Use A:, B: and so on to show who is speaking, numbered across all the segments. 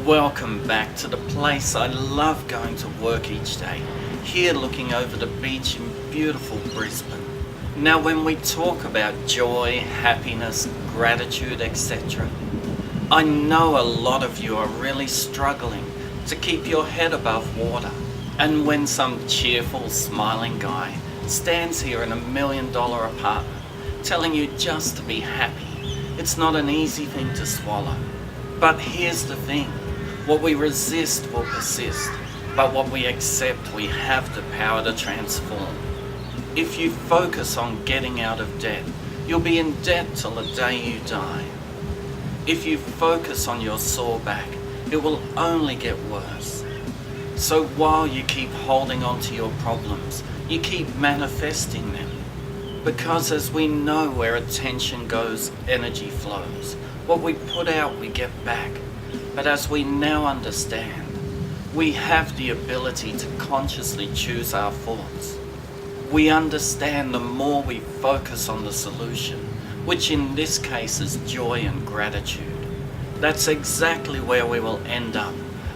A: Welcome back to the place I love going to work each day, here looking over the beach in beautiful Brisbane. Now when we talk about joy, happiness, gratitude, etc., I know a lot of you are really struggling to keep your head above water. And when some cheerful, smiling guy stands here in $1 million apartment telling you just to be happy, it's not an easy thing to swallow. But here's the thing, what we resist will persist, but what we accept we have the power to transform. If you focus on getting out of debt, you'll be in debt till the day you die. If you focus on your sore back, it will only get worse. So while you keep holding on to your problems, you keep manifesting them. Because as we know, where attention goes, energy flows. What we put out, we get back. But as we now understand, we have the ability to consciously choose our thoughts. We understand the more we focus on the solution, which in this case is joy and gratitude. That's exactly where we will end up.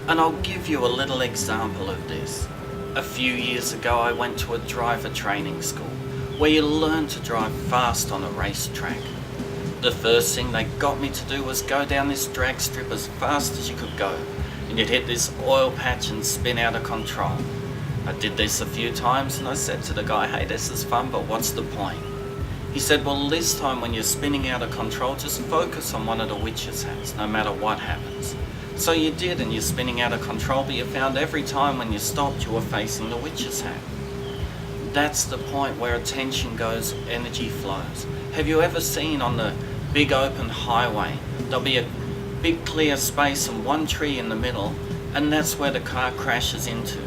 A: And I'll give you a little example of this. A few years ago I went to a driver training school where you learn to drive fast on a racetrack. The first thing they got me to do was go down this drag strip as fast as you could go, and you'd hit this oil patch and spin out of control. I did this a few times and I said to the guy, hey, this is fun, but what's the point? He said, well, this time when you're spinning out of control, just focus on one of the witch's hats, no matter what happens. So you did, and you're spinning out of control, but you found every time when you stopped, you were facing the witch's hat. That's the point where attention goes, energy flows. Have you ever seen on the big open highway, there'll be a big clear space and one tree in the middle, and that's where the car crashes into.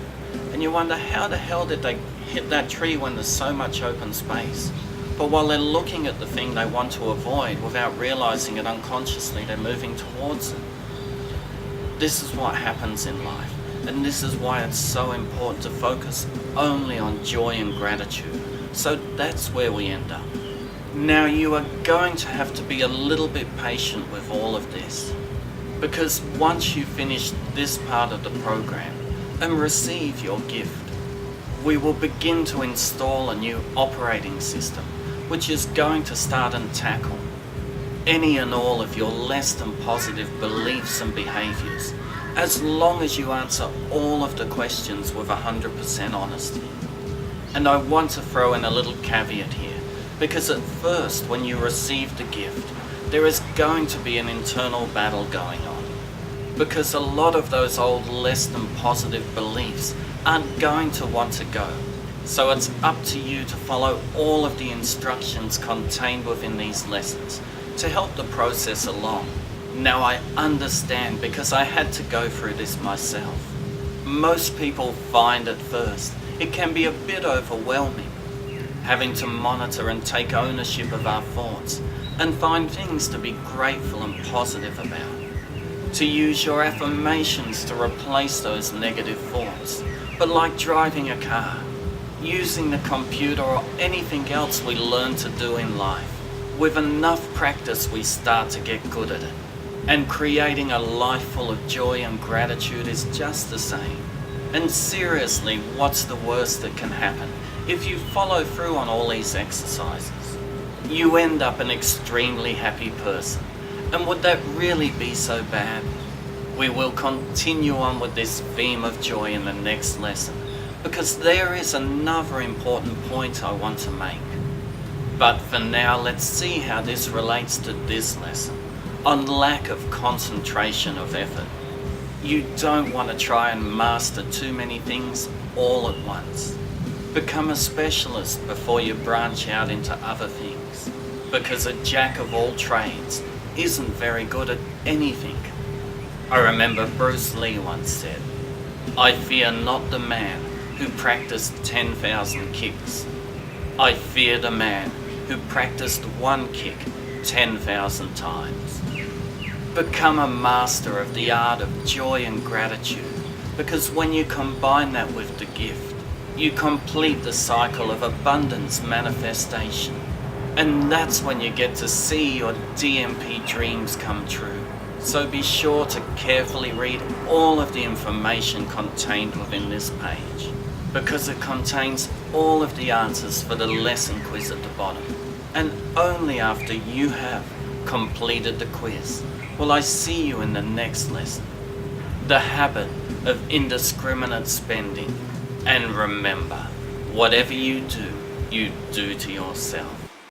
A: And you wonder, how the hell did they hit that tree when there's so much open space? But while they're looking at the thing they want to avoid, without realizing it unconsciously, they're moving towards it. This is what happens in life, and this is why it's so important to focus only on joy and gratitude. So that's where we end up. Now you are going to have to be a little bit patient with all of this, because once you finish this part of the program and receive your gift, we will begin to install a new operating system, which is going to start and tackle any and all of your less than positive beliefs and behaviors, as long as you answer all of the questions with 100% honesty. And I want to throw in a little caveat here, because at first when you receive the gift, there is going to be an internal battle going on, because a lot of those old less than positive beliefs aren't going to want to go. So it's up to you to follow all of the instructions contained within these lessons to help the process along. Now I understand, because I had to go through this myself. Most people find at first it can be a bit overwhelming, having to monitor and take ownership of our thoughts and find things to be grateful and positive about. To use your affirmations to replace those negative thoughts. But like driving a car, using the computer or anything else we learn to do in life, with enough practice we start to get good at it. And creating a life full of joy and gratitude is just the same. And seriously, what's the worst that can happen if you follow through on all these exercises? You end up an extremely happy person. And would that really be so bad? We will continue on with this theme of joy in the next lesson, because there is another important point I want to make. But for now, let's see how this relates to this lesson on lack of concentration of effort. You don't want to try and master too many things all at once. Become a specialist before you branch out into other things, because a jack of all trades isn't very good at anything. I remember Bruce Lee once said, I fear not the man who practiced 10,000 kicks. I fear the man who practiced one kick 10,000 times. Become a master of the art of joy and gratitude, because when you combine that with the gift, you complete the cycle of abundance manifestation. And that's when you get to see your DMP dreams come true. So be sure to carefully read all of the information contained within this page, because it contains all of the answers for the lesson quiz at the bottom. And only after you have completed the quiz will I see you in the next lesson. The habit of indiscriminate spending. And remember, whatever you do to yourself.